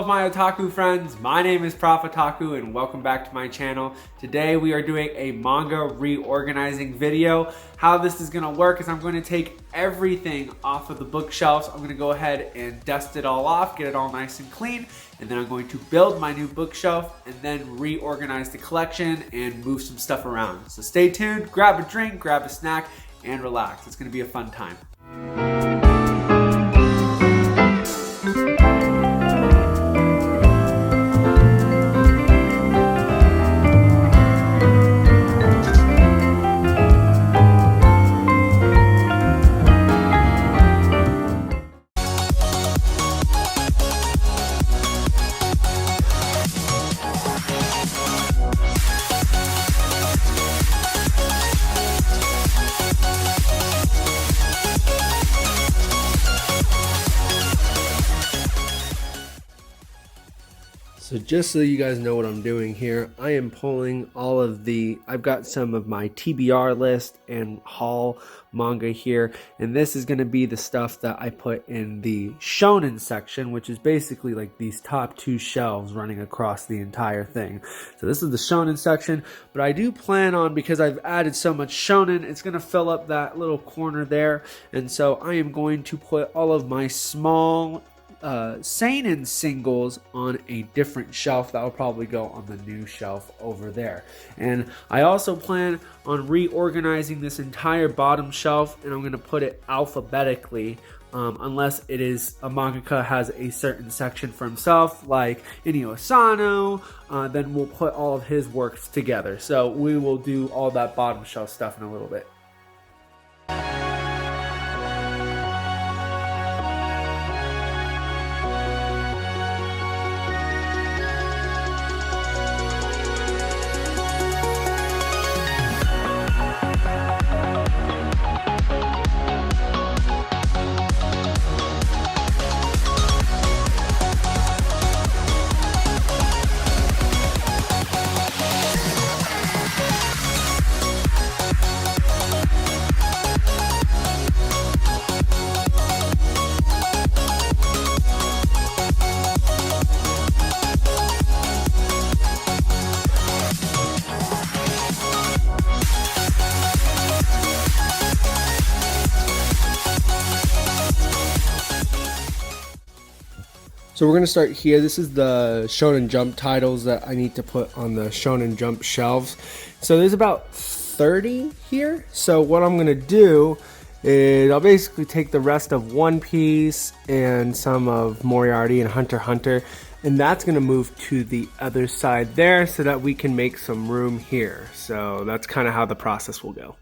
of my otaku friends, my name is Prof Otaku and welcome back to my channel. Today we are doing a manga reorganizing video. How this is going to work is I'm going to take everything off of the bookshelves. I'm going to go ahead and dust it all off, get it all nice and clean, and then I'm going to build my new bookshelf and then reorganize the collection and move some stuff around. So stay tuned, grab a drink, grab a snack, and relax. It's going to be a fun time. So just so you guys know what I'm doing here, I am pulling all of I've got some of my TBR list and haul manga here, and this is going to be the stuff that I put in the Shonen section, which is basically like these top two shelves running across the entire thing. So this is the Shonen section, but I do plan on, because I've added so much Shonen, it's going to fill up that little corner there, and so I am going to put all of my small Seinen singles on a different shelf that will probably go on the new shelf over there. And I also plan on reorganizing this entire bottom shelf, and I'm going to put it alphabetically unless it is a mangaka has a certain section for himself, like Inio Asano, then we'll put all of his works together. So we will do all that bottom shelf stuff in a little bit. So we're going to start here. This is the Shonen Jump titles that I need to put on the Shonen Jump shelves. So there's about 30 here. So what I'm going to do is I'll basically take the rest of One Piece and some of Moriarty and Hunter x Hunter, and that's going to move to the other side there so that we can make some room here. So that's kind of how the process will go.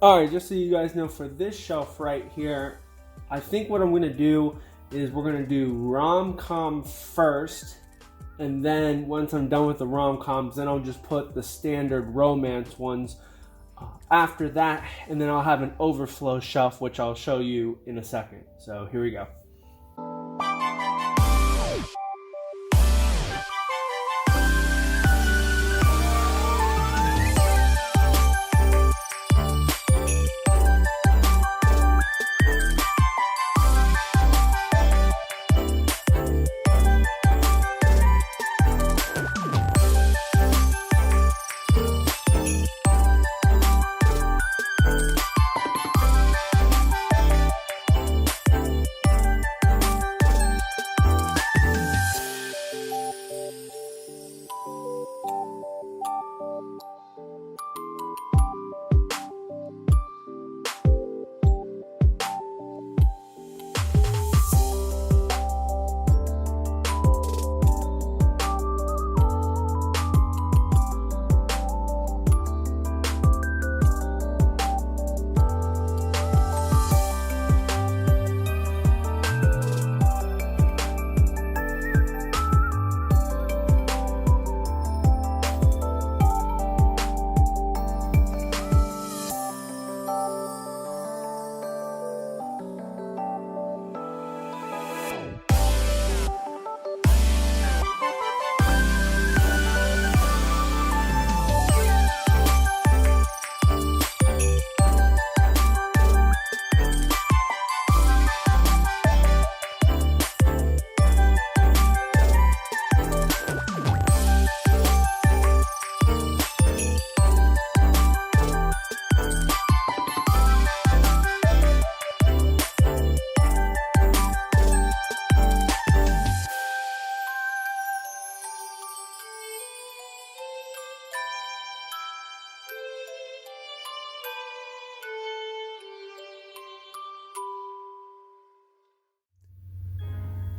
Alright, just so you guys know, for this shelf right here, I think what I'm going to do is we're going to do rom-com first, and then once I'm done with the rom-coms, then I'll just put the standard romance ones after that, and then I'll have an overflow shelf, which I'll show you in a second. So here we go.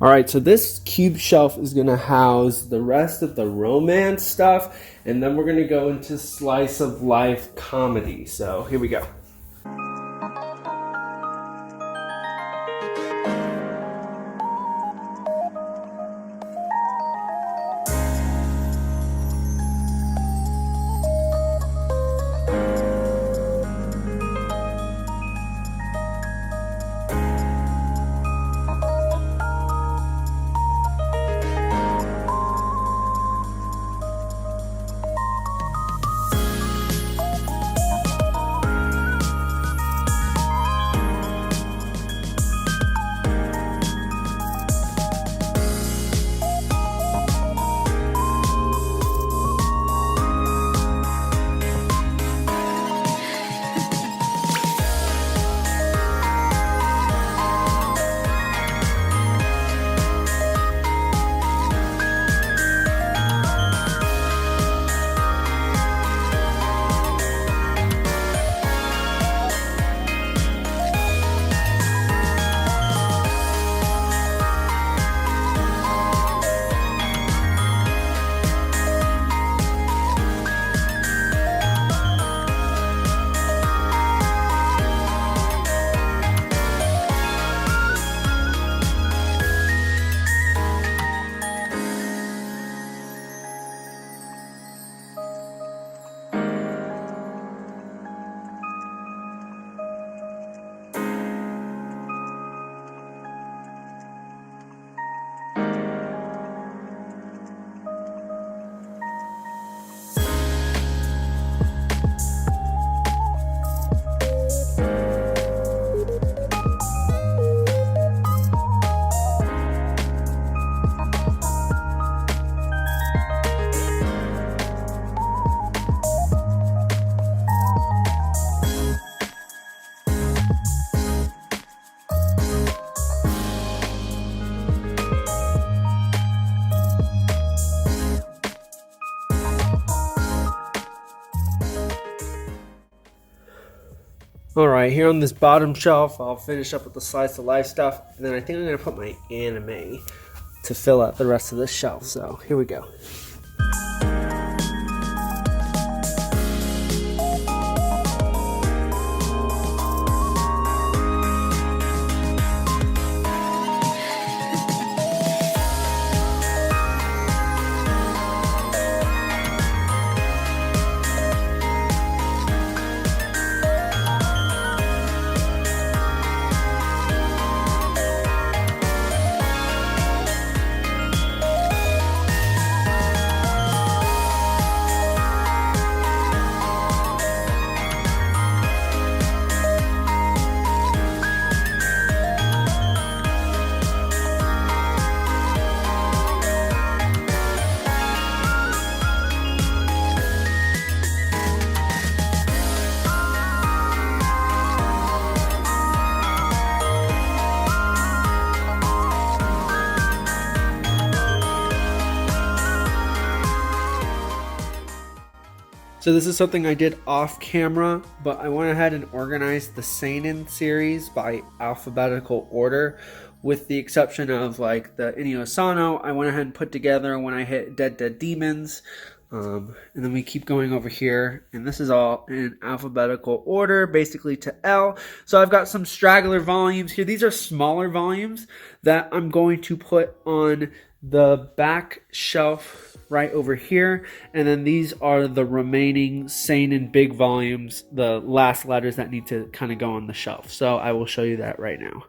Alright, so this cube shelf is going to house the rest of the romance stuff, and then we're going to go into slice of life comedy. So here we go. Alright, here on this bottom shelf, I'll finish up with the slice of life stuff, and then I think I'm going to put my anime to fill out the rest of this shelf. So here we go. So this is something I did off camera, but I went ahead and organized the Seinen series by alphabetical order, with the exception of like the Inyo Asano. I went ahead and put together when I hit Dead Demons. And then we keep going over here, and this is all in alphabetical order, basically to L. So I've got some straggler volumes here. These are smaller volumes that I'm going to put on the back shelf right over here, and then these are the remaining Seinen big volumes, the last letters that need to kind of go on the shelf. So I will show you that right now.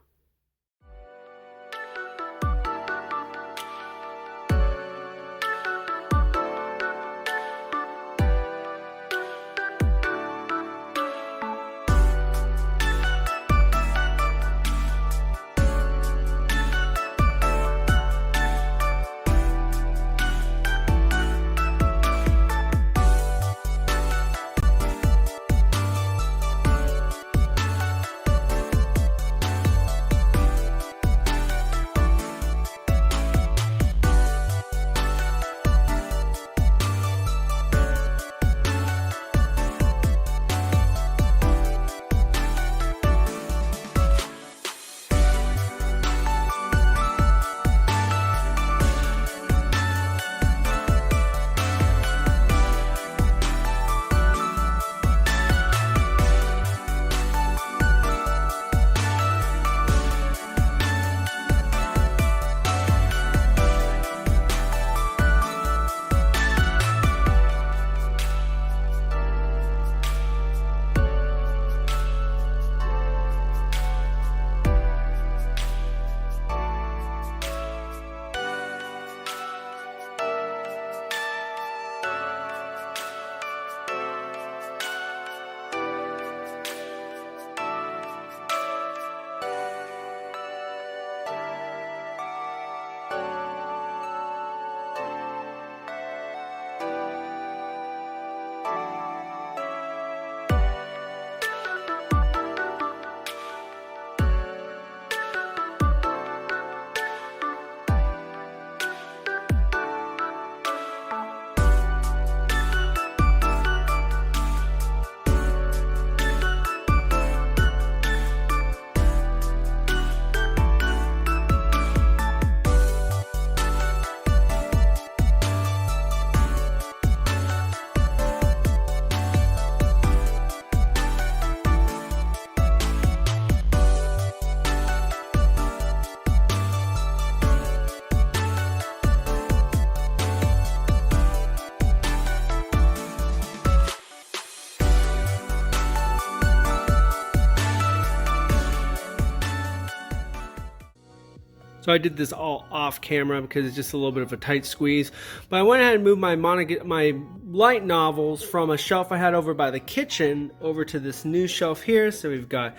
So I did this all off camera because it's just a little bit of a tight squeeze. But I went ahead and moved my light novels from a shelf I had over by the kitchen over to this new shelf here. So we've got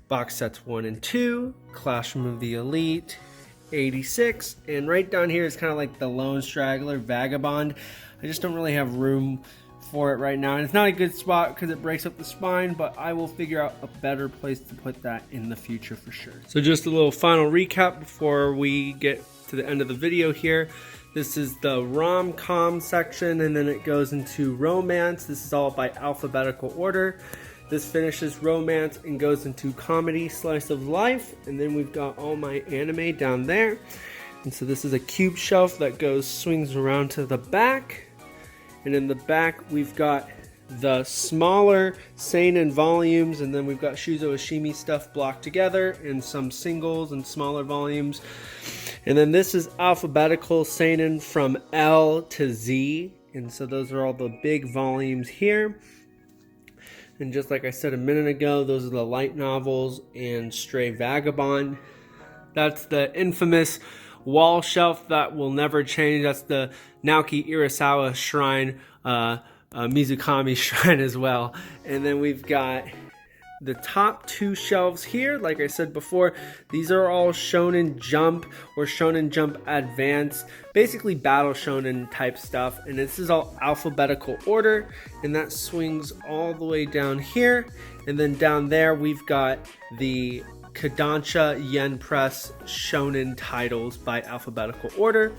box sets 1 and 2, Classroom of the Elite, 86, and right down here is kind of like the lone straggler, Vagabond. I just don't really have room for it right now, and it's not a good spot because it breaks up the spine, but I will figure out a better place to put that in the future for sure. So just a little final recap before we get to the end of the video here. This is the rom-com section, and then it goes into romance. This is all by alphabetical order. This finishes romance and goes into comedy, slice of life, and then we've got all my anime down there. And so this is a cube shelf that swings around to the back. And in the back, we've got the smaller Seinen volumes, and then we've got Shuzo Ishimi stuff blocked together, and some singles and smaller volumes. And then this is alphabetical Seinen from L to Z, and so those are all the big volumes here. And just like I said a minute ago, those are the light novels and Stray Vagabond. That's the infamous wall shelf that will never change. That's the Naoki Urasawa shrine, Mizukami shrine as well. And then we've got the top two shelves here. Like I said before, these are all Shonen Jump or Shonen Jump Advanced, basically battle shonen type stuff. And this is all alphabetical order, and that swings all the way down here. And then down there we've got the Kodansha Yen Press Shonen titles by alphabetical order.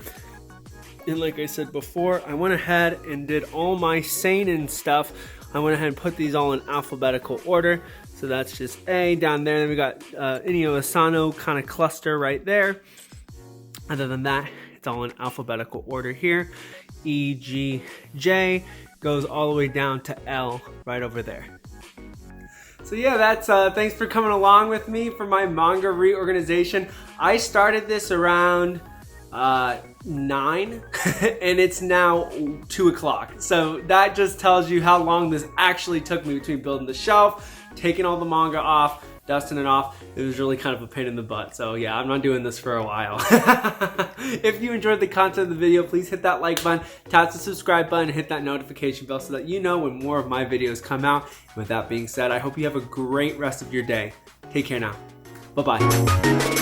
And like I said before, I went ahead and did all my Seinen stuff. I went ahead and put these all in alphabetical order. So that's just A down there. Then we got Inyo Asano kind of cluster right there. Other than that, it's all in alphabetical order here. E, G, J goes all the way down to L right over there. So yeah, that's thanks for coming along with me for my manga reorganization. I started this around 9 and it's now 2 o'clock. So that just tells you how long this actually took me between building the shelf, taking all the manga off, dusting it off. It was really kind of a pain in the butt. So yeah, I'm not doing this for a while. If you enjoyed the content of the video, please hit that like button, tap the subscribe button, and hit that notification bell so that you know when more of my videos come out. And with that being said, I hope you have a great rest of your day. Take care now. Bye-bye.